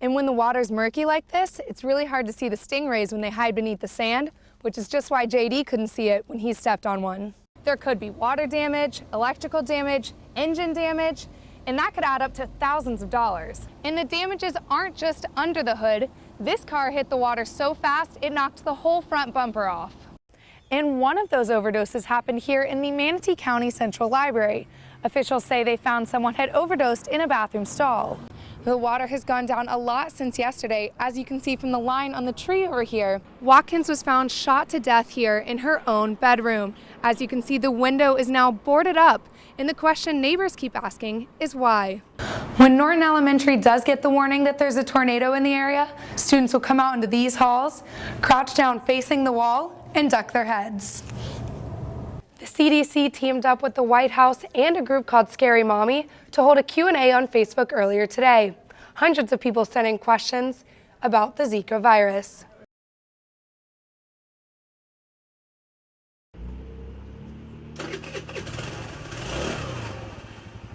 And when the water's murky like this, it's really hard to see the stingrays when they hide beneath the sand, which is just why JD couldn't see it when he stepped on one. There could be water damage, electrical damage, engine damage, and that could add up to thousands of dollars. And the damages aren't just under the hood. This car hit the water so fast it knocked the whole front bumper off. And one of those overdoses happened here in the Manatee County Central Library. Officials say they found someone had overdosed in a bathroom stall. The water has gone down a lot since yesterday, as you can see from the line on the tree over here. Watkins was found shot to death here in her own bedroom. As you can see, the window is now boarded up, and the question neighbors keep asking is why. When Norton Elementary does get the warning that there's a tornado in the area, students will come out into these halls, crouch down facing the wall, and duck their heads. The CDC teamed up with the White House and a group called Scary Mommy to hold a Q&A on Facebook earlier today. Hundreds of people sent in questions about the Zika virus.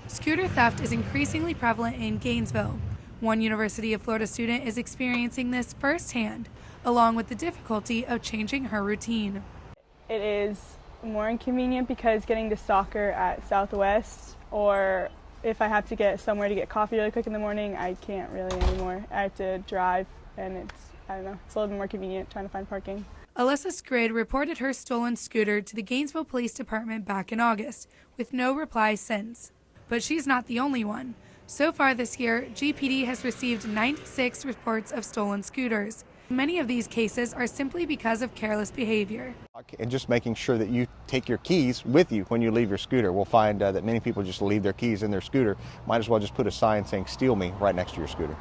Scooter theft is increasingly prevalent in Gainesville. One University of Florida student is experiencing this firsthand, along with the difficulty of changing her routine. It is more inconvenient because getting to soccer at Southwest, or if I have to get somewhere to get coffee really quick in the morning, I can't really anymore. I have to drive, and it's a little bit more convenient trying to find parking. Alyssa Scrid reported her stolen scooter to the Gainesville Police Department back in August, with no reply since. But she's not the only one. So far this year, GPD has received 96 reports of stolen scooters. Many of these cases are simply because of careless behavior. And just making sure that you take your keys with you when you leave your scooter. We'll find that many people just leave their keys in their scooter. Might as well just put a sign saying "Steal me" right next to your scooter.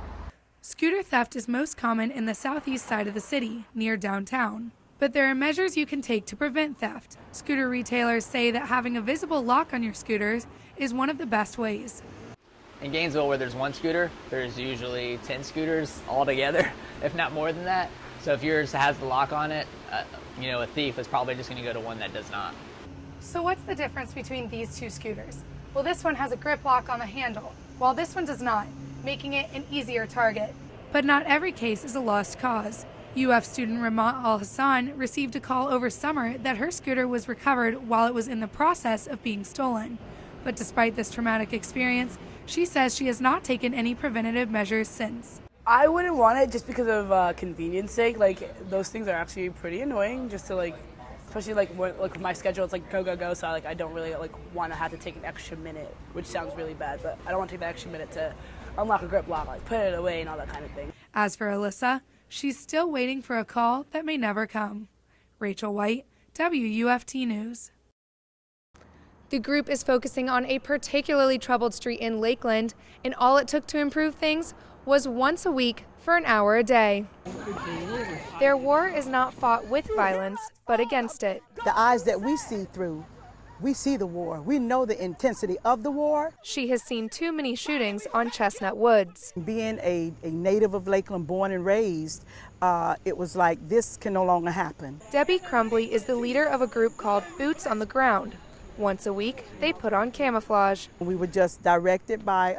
Scooter theft is most common in the southeast side of the city, near downtown. But there are measures you can take to prevent theft. Scooter retailers say that having a visible lock on your scooters is one of the best ways. In Gainesville, where there's one scooter, there's usually 10 scooters all together, if not more than that. So if yours has the lock on it, a thief is probably just going to go to one that does not. So what's the difference between these two scooters? Well, this one has a grip lock on the handle, while this one does not, making it an easier target. But not every case is a lost cause. UF student Ramat Al-Hassan received a call over summer that her scooter was recovered while it was in the process of being stolen. But despite this traumatic experience, she says she has not taken any preventative measures since. I wouldn't want it just because of convenience sake. Those things are actually pretty annoying just to especially with my schedule, it's go. So I don't really want to have to take an extra minute, which sounds really bad, but I don't want to take that extra minute to unlock a grip lock, put it away and all that kind of thing. As for Alyssa, she's still waiting for a call that may never come. Rachel White, WUFT News. The group is focusing on a particularly troubled street in Lakeland, and all it took to improve things was once a week for an hour a day. Their war is not fought with violence, but against it. The eyes that we see through, we see the war. We know the intensity of the war. She has seen too many shootings on Chestnut Woods. Being a native of Lakeland, born and raised, it was like, this can no longer happen. Debbie Crumbly is the leader of a group called Boots on the Ground. Once a week, they put on camouflage. We were just directed by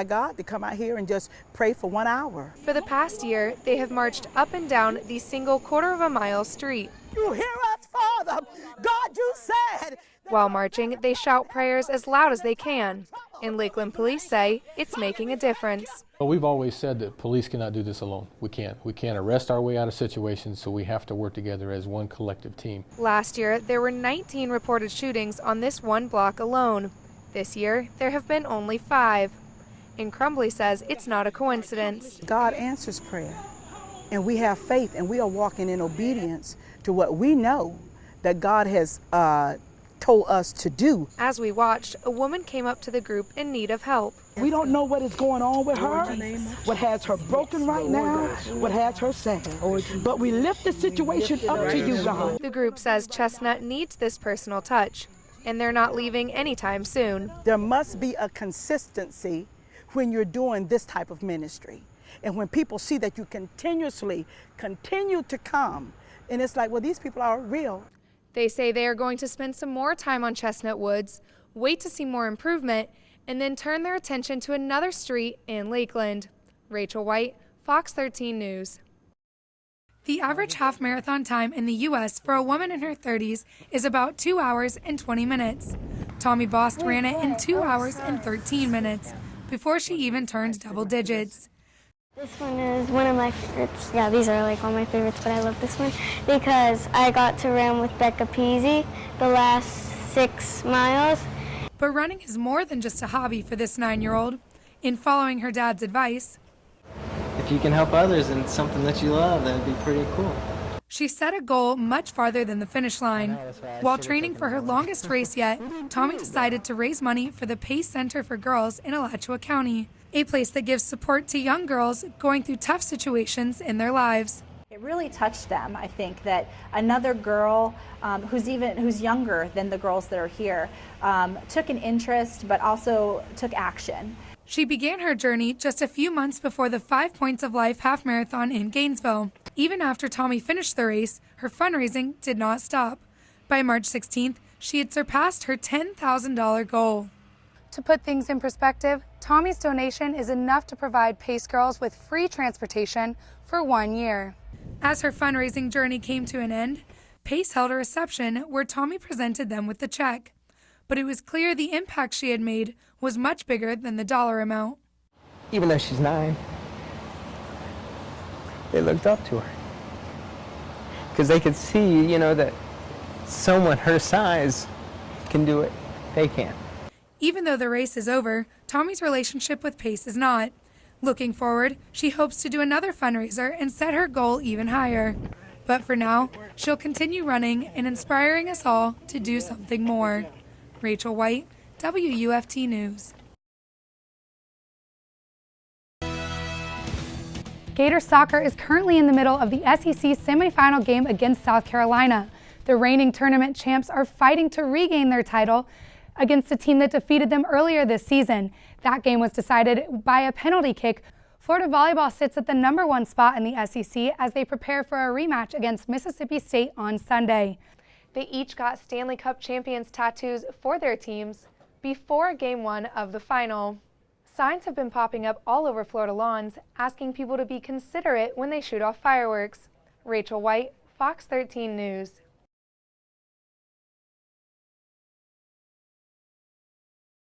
God to come out here and just pray for 1 hour. For the past year, they have marched up and down the single quarter-of-a-mile street. You hear us, Father? God, you said. While marching, they shout prayers as loud as they can. And Lakeland police say it's making a difference. Well, we've always said that police cannot do this alone. We can't. We can't arrest our way out of situations, so we have to work together as one collective team. Last year, there were 19 reported shootings on this one block alone. This year, there have been only 5. And Crumbly says it's not a coincidence. God answers prayer, and we have faith, and we are walking in obedience to what we know that God has told us to do. As we watched, a woman came up to the group in need of help. We don't know what is going on with her, what has her broken right now, what has her sad. But we lift the situation up to you, God. The group says Chestnut needs this personal touch, and they're not leaving anytime soon. There must be a consistency when you're doing this type of ministry. And when people see that you continuously continue to come, and it's like, well, these people are real. They say they are going to spend some more time on Chestnut Woods, wait to see more improvement, and then turn their attention to another street in Lakeland. Rachel White, Fox 13 News. The average half marathon time in the U.S. for a woman in her 30s is about 2 hours and 20 minutes. Tommy Bost ran it in 2 hours and 13 minutes before she even turned double digits. This one is one of my favorites. Yeah, these are like all my favorites, but I love this one because I got to run with Becca Peasy the last 6 miles. But running is more than just a hobby for this 9-year-old. In following her dad's advice, if you can help others in something that you love, that would be pretty cool. she set a goal much farther than the finish line. While training for her longest race yet, Tommy decided to raise money for the Pace Center for Girls in Alachua County, a place that gives support to young girls going through tough situations in their lives. It really touched them, I think, that another girl who's younger than the girls that are here took an interest but also took action. She began her journey just a few months before the 5 Points of Life half marathon in Gainesville. Even after Tommy finished the race, her fundraising did not stop. By March 16th, she had surpassed her $10,000 goal. To put things in perspective, Tommy's donation is enough to provide Pace girls with free transportation for 1 year. As her fundraising journey came to an end, Pace held a reception where Tommy presented them with the check. But it was clear the impact she had made was much bigger than the dollar amount. Even though she's 9, they looked up to her. Because they could see, that someone her size can do it. They can. Even though the race is over, Tommy's relationship with Pace is not. Looking forward, she hopes to do another fundraiser and set her goal even higher. But for now, she'll continue running and inspiring us all to do something more. Rachel White, WUFT News. Gator Soccer is currently in the middle of the SEC semifinal game against South Carolina. The reigning tournament champs are fighting to regain their title against a team that defeated them earlier this season. That game was decided by a penalty kick. Florida Volleyball sits at the #1 spot in the SEC as they prepare for a rematch against Mississippi State on Sunday. They each got Stanley Cup champions tattoos for their teams before Game 1 of the final. Signs have been popping up all over Florida lawns asking people to be considerate when they shoot off fireworks. Rachel White, Fox 13 News.